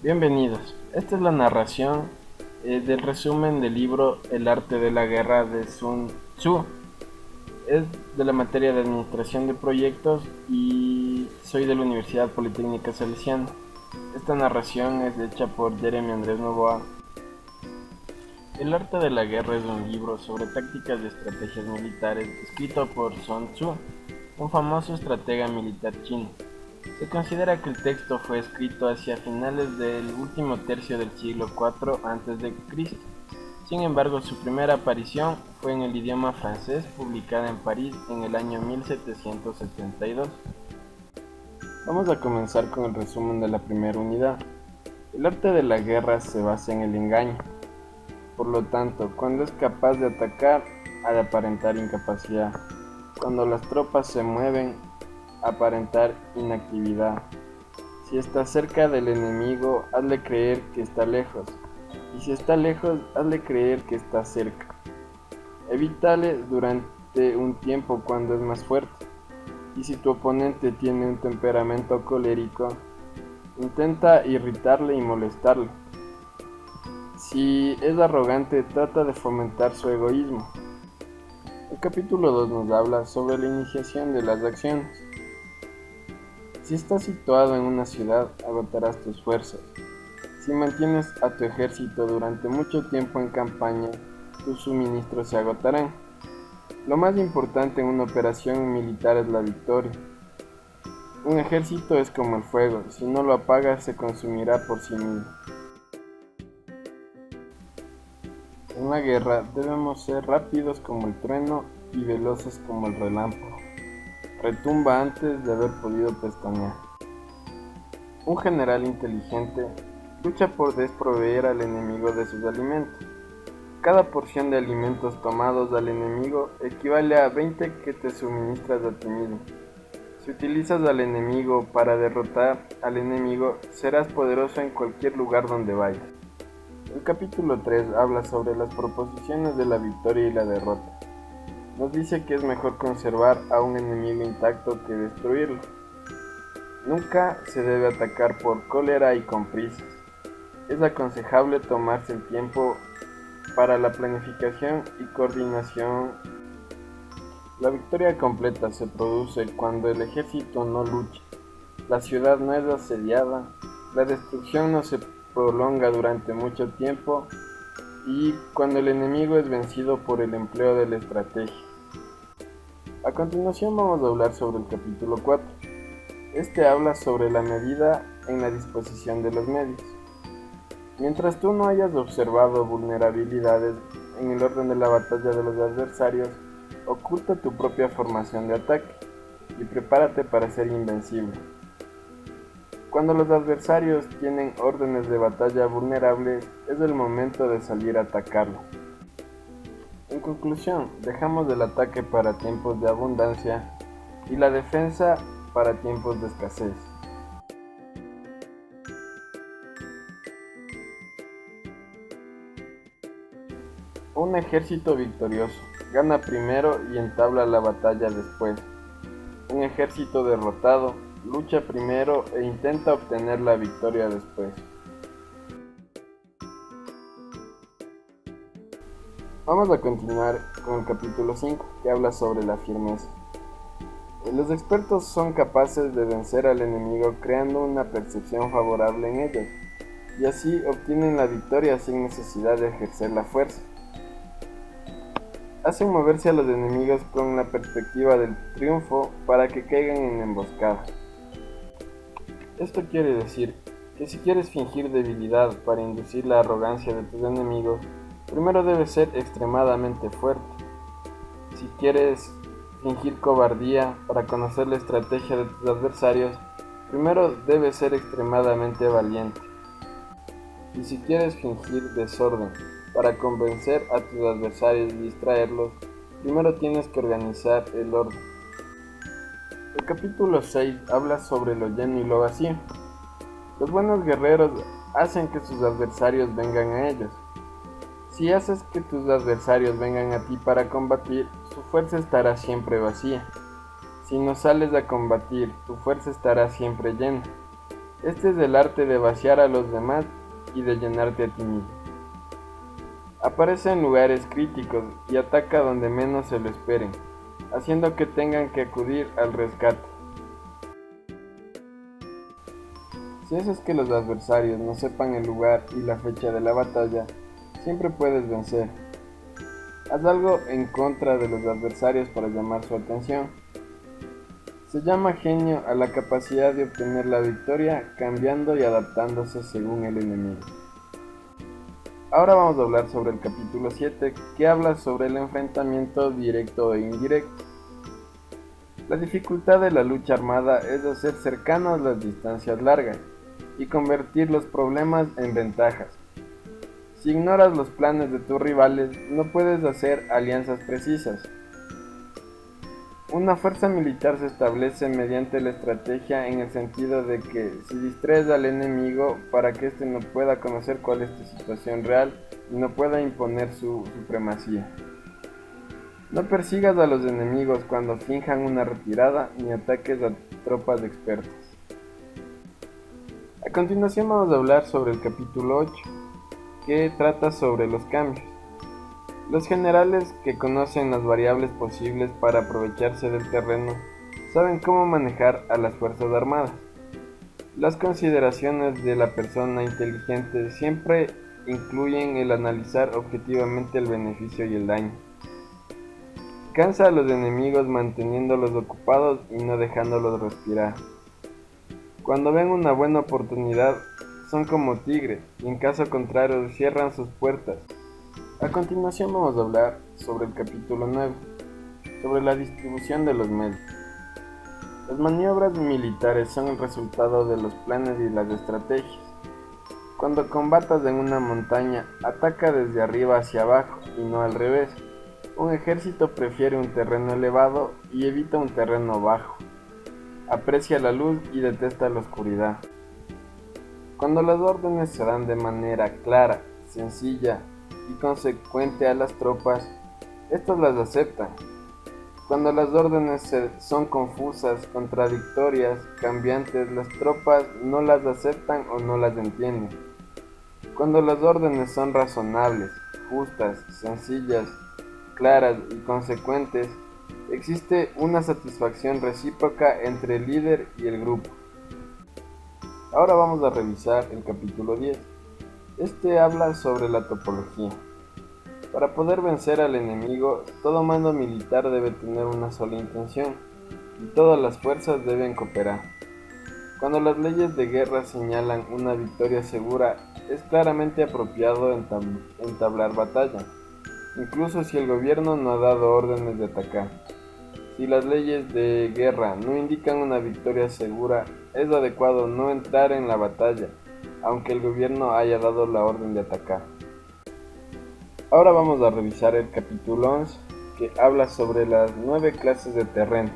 Bienvenidos. Esta es la narración del resumen del libro El arte de la guerra de Sun Tzu. Es de la materia de administración de proyectos y soy de la Universidad Politécnica Salesiana. Esta narración es hecha por Jeremy Andrés Novoa. El arte de la guerra es un libro sobre tácticas y estrategias militares escrito por Sun Tzu, un famoso estratega militar chino. Se considera que el texto fue escrito hacia finales del último tercio del siglo IV a.C. Sin embargo, su primera aparición fue en el idioma francés, publicada en París en el año 1772. Vamos a comenzar con el resumen de la primera unidad. El arte de la guerra se basa en el engaño. Por lo tanto, cuando es capaz de atacar, ha de aparentar incapacidad. Cuando las tropas se mueven, aparentar inactividad. Si está cerca del enemigo, hazle creer que está lejos. Y si está lejos, hazle creer que está cerca. Evítale durante un tiempo cuando es más fuerte. Y si tu oponente tiene un temperamento colérico, intenta irritarle y molestarle. Si es arrogante, trata de fomentar su egoísmo. El capítulo 2 nos habla sobre la iniciación de las acciones. Si estás situado en una ciudad, agotarás tus fuerzas. Si mantienes a tu ejército durante mucho tiempo en campaña, tus suministros se agotarán. Lo más importante en una operación militar es la victoria. Un ejército es como el fuego, si no lo apagas se consumirá por sí mismo. En la guerra debemos ser rápidos como el trueno y veloces como el relámpago. Retumba antes de haber podido pestañear. Un general inteligente lucha por desproveer al enemigo de sus alimentos. Cada porción de alimentos tomados al enemigo equivale a 20 que te suministras a ti mismo. Si utilizas al enemigo para derrotar al enemigo, serás poderoso en cualquier lugar donde vayas. El capítulo 3 habla sobre las proposiciones de la victoria y la derrota. Nos dice que es mejor conservar a un enemigo intacto que destruirlo. Nunca se debe atacar por cólera y con prisas. Es aconsejable tomarse el tiempo para la planificación y coordinación. La victoria completa se produce cuando el ejército no lucha, la ciudad no es asediada, la destrucción no se prolonga durante mucho tiempo y cuando el enemigo es vencido por el empleo de la estrategia. A continuación vamos a hablar sobre el capítulo 4. Este habla sobre la medida en la disposición de los medios. Mientras tú no hayas observado vulnerabilidades en el orden de la batalla de los adversarios, oculta tu propia formación de ataque y prepárate para ser invencible. Cuando los adversarios tienen órdenes de batalla vulnerables, es el momento de salir a atacarlo. En conclusión, dejamos el ataque para tiempos de abundancia y la defensa para tiempos de escasez. Un ejército victorioso gana primero y entabla la batalla después. Un ejército derrotado lucha primero e intenta obtener la victoria después. Vamos a continuar con el capítulo 5, que habla sobre la firmeza. Los expertos son capaces de vencer al enemigo creando una percepción favorable en ellos, y así obtienen la victoria sin necesidad de ejercer la fuerza. Hacen moverse a los enemigos con la perspectiva del triunfo para que caigan en emboscada. Esto quiere decir que si quieres fingir debilidad para inducir la arrogancia de tus enemigos, primero debes ser extremadamente fuerte. Si quieres fingir cobardía para conocer la estrategia de tus adversarios, primero debes ser extremadamente valiente. Y si quieres fingir desorden para convencer a tus adversarios y distraerlos, primero tienes que organizar el orden. El capítulo 6 habla sobre lo lleno y lo vacío. Los buenos guerreros hacen que sus adversarios vengan a ellos. Si haces que tus adversarios vengan a ti para combatir, su fuerza estará siempre vacía. Si no sales a combatir, tu fuerza estará siempre llena. Este es el arte de vaciar a los demás y de llenarte a ti mismo. Aparece en lugares críticos y ataca donde menos se lo esperen, haciendo que tengan que acudir al rescate. Si haces que los adversarios no sepan el lugar y la fecha de la batalla, siempre puedes vencer. Haz algo en contra de los adversarios para llamar su atención. Se llama genio a la capacidad de obtener la victoria cambiando y adaptándose según el enemigo. Ahora vamos a hablar sobre el capítulo 7, que habla sobre el enfrentamiento directo e indirecto. La dificultad de la lucha armada es hacer cercanas las distancias largas y convertir los problemas en ventajas. Si ignoras los planes de tus rivales, no puedes hacer alianzas precisas. Una fuerza militar se establece mediante la estrategia en el sentido de que si distraes al enemigo para que éste no pueda conocer cuál es tu situación real y no pueda imponer su supremacía. No persigas a los enemigos cuando finjan una retirada ni ataques a tropas expertas. A continuación vamos a hablar sobre el capítulo 8, que trata sobre los cambios. Los generales que conocen las variables posibles para aprovecharse del terreno saben cómo manejar a las fuerzas armadas. Las consideraciones de la persona inteligente siempre incluyen el analizar objetivamente el beneficio y el daño. Cansa a los enemigos manteniéndolos ocupados y no dejándolos respirar. Cuando ven una buena oportunidad, son como tigres y en caso contrario cierran sus puertas. A continuación vamos a hablar sobre el capítulo 9, sobre la distribución de los medios. Las maniobras militares son el resultado de los planes y las estrategias. Cuando combatas en una montaña, ataca desde arriba hacia abajo y no al revés. Un ejército prefiere un terreno elevado y evita un terreno bajo. Aprecia la luz y detesta la oscuridad. Cuando las órdenes se dan de manera clara, sencilla y consecuente a las tropas, estas las aceptan. Cuando las órdenes son confusas, contradictorias, cambiantes, las tropas no las aceptan o no las entienden. Cuando las órdenes son razonables, justas, sencillas, claras y consecuentes, existe una satisfacción recíproca entre el líder y el grupo. Ahora vamos a revisar el capítulo 10. Este habla sobre la topología. Para poder vencer al enemigo, todo mando militar debe tener una sola intención, y todas las fuerzas deben cooperar. Cuando las leyes de guerra señalan una victoria segura, es claramente apropiado entablar batalla, incluso si el gobierno no ha dado órdenes de atacar. Si las leyes de guerra no indican una victoria segura, es adecuado no entrar en la batalla, aunque el gobierno haya dado la orden de atacar. Ahora vamos a revisar el capítulo 11, que habla sobre las 9 clases de terreno.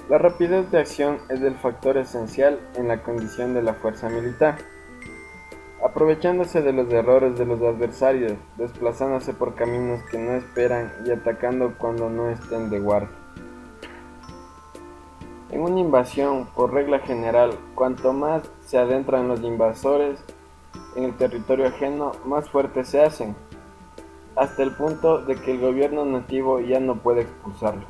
La rapidez de acción es el factor esencial en la condición de la fuerza militar. Aprovechándose de los errores de los adversarios, desplazándose por caminos que no esperan y atacando cuando no estén de guardia. En una invasión, por regla general, cuanto más se adentran los invasores en el territorio ajeno, más fuertes se hacen, hasta el punto de que el gobierno nativo ya no puede expulsarlos.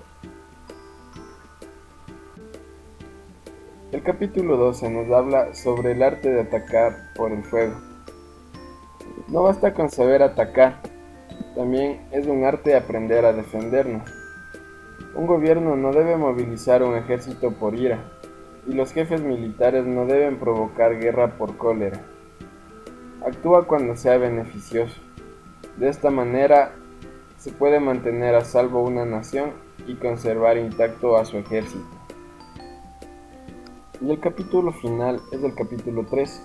El capítulo 12 nos habla sobre el arte de atacar por el fuego. No basta con saber atacar, también es un arte aprender a defendernos. Un gobierno no debe movilizar un ejército por ira, y los jefes militares no deben provocar guerra por cólera. Actúa cuando sea beneficioso. De esta manera se puede mantener a salvo una nación y conservar intacto a su ejército. Y el capítulo final es el capítulo 13,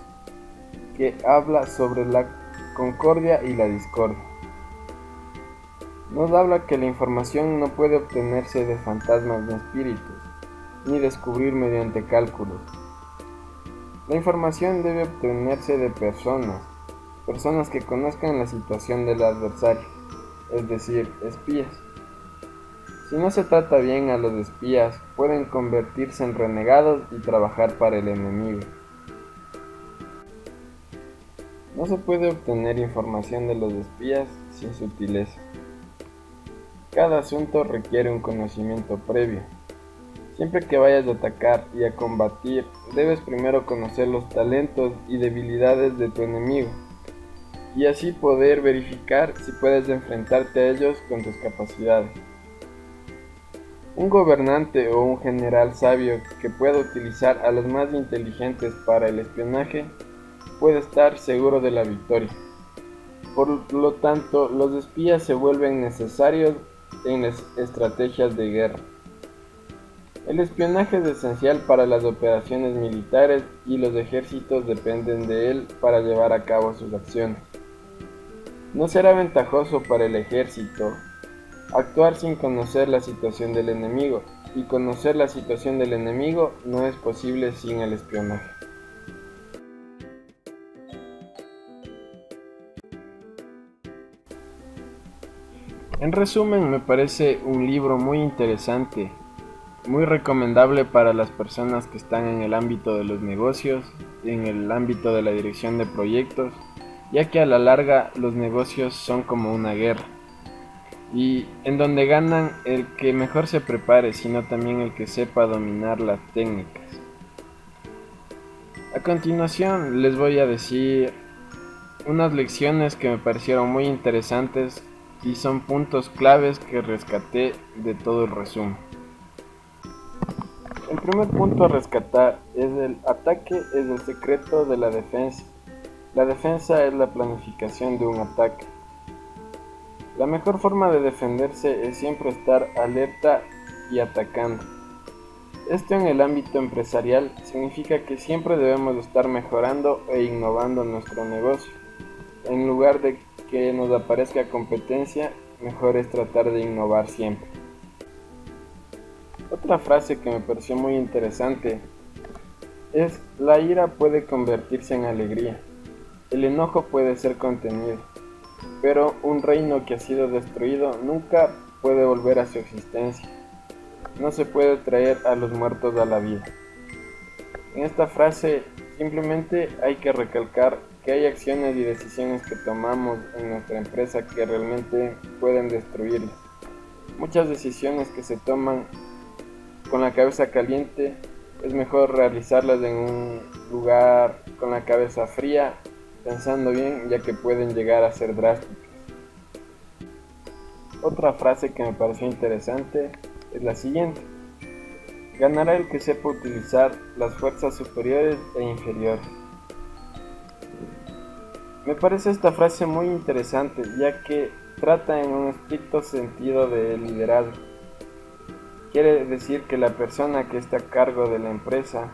que habla sobre la concordia y la discordia. Nos habla que la información no puede obtenerse de fantasmas ni espíritus, ni descubrir mediante cálculos. La información debe obtenerse de personas que conozcan la situación del adversario, es decir, espías. Si no se trata bien a los espías, pueden convertirse en renegados y trabajar para el enemigo. No se puede obtener información de los espías sin sutileza. Cada asunto requiere un conocimiento previo. Siempre que vayas a atacar y a combatir, debes primero conocer los talentos y debilidades de tu enemigo, y así poder verificar si puedes enfrentarte a ellos con tus capacidades. Un gobernante o un general sabio que pueda utilizar a los más inteligentes para el espionaje puede estar seguro de la victoria. Por lo tanto, los espías se vuelven necesarios en las estrategias de guerra. El espionaje es esencial para las operaciones militares y los ejércitos dependen de él para llevar a cabo sus acciones. No será ventajoso para el ejército actuar sin conocer la situación del enemigo, y conocer la situación del enemigo no es posible sin el espionaje. En resumen, me parece un libro muy interesante, muy recomendable para las personas que están en el ámbito de los negocios, en el ámbito de la dirección de proyectos, ya que a la larga los negocios son como una guerra, y en donde ganan el que mejor se prepare, sino también el que sepa dominar las técnicas. A continuación les voy a decir unas lecciones que me parecieron muy interesantes y son puntos claves que rescaté de todo el resumen. El primer punto a rescatar es: el ataque es el secreto de la defensa. La defensa es la planificación de un ataque. La mejor forma de defenderse es siempre estar alerta y atacando. Esto en el ámbito empresarial significa que siempre debemos estar mejorando e innovando nuestro negocio. En lugar de que nos aparezca competencia, mejor es tratar de innovar siempre. Otra frase que me pareció muy interesante es: la ira puede convertirse en alegría. El enojo puede ser contenido, pero un reino que ha sido destruido nunca puede volver a su existencia. No se puede traer a los muertos a la vida. En esta frase simplemente hay que recalcar que hay acciones y decisiones que tomamos en nuestra empresa que realmente pueden destruirlas. Muchas decisiones que se toman con la cabeza caliente, es mejor realizarlas en un lugar con la cabeza fría, pensando bien, ya que pueden llegar a ser drásticas. Otra frase que me pareció interesante es la siguiente: ganará el que sepa utilizar las fuerzas superiores e inferiores. Me parece esta frase muy interesante, ya que trata en un estricto sentido de liderazgo. Quiere decir que la persona que está a cargo de la empresa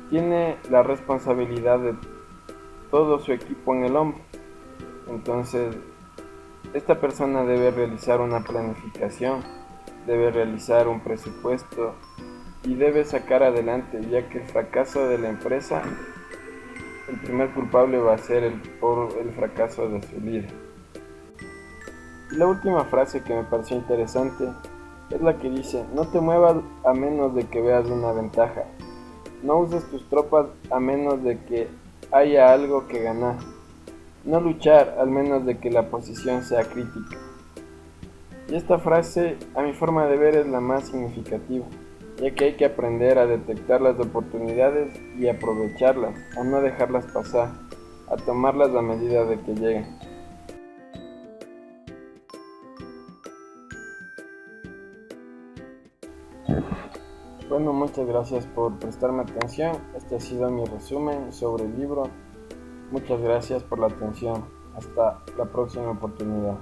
tiene la responsabilidad de todo su equipo en el hombro. Entonces, esta persona debe realizar una planificación, debe realizar un presupuesto y debe sacar adelante, ya que el fracaso de la empresa, el primer culpable va a ser por el fracaso de su líder. Y la última frase que me pareció interesante es la que dice: no te muevas a menos de que veas una ventaja. No uses tus tropas a menos de que haya algo que ganar. No luchar al menos de que la posición sea crítica. Y esta frase, a mi forma de ver, es la más significativa, ya que hay que aprender a detectar las oportunidades y aprovecharlas, a no dejarlas pasar, a tomarlas a medida de que lleguen. Bueno, muchas gracias por prestarme atención. Este ha sido mi resumen sobre el libro. Muchas gracias por la atención. Hasta la próxima oportunidad.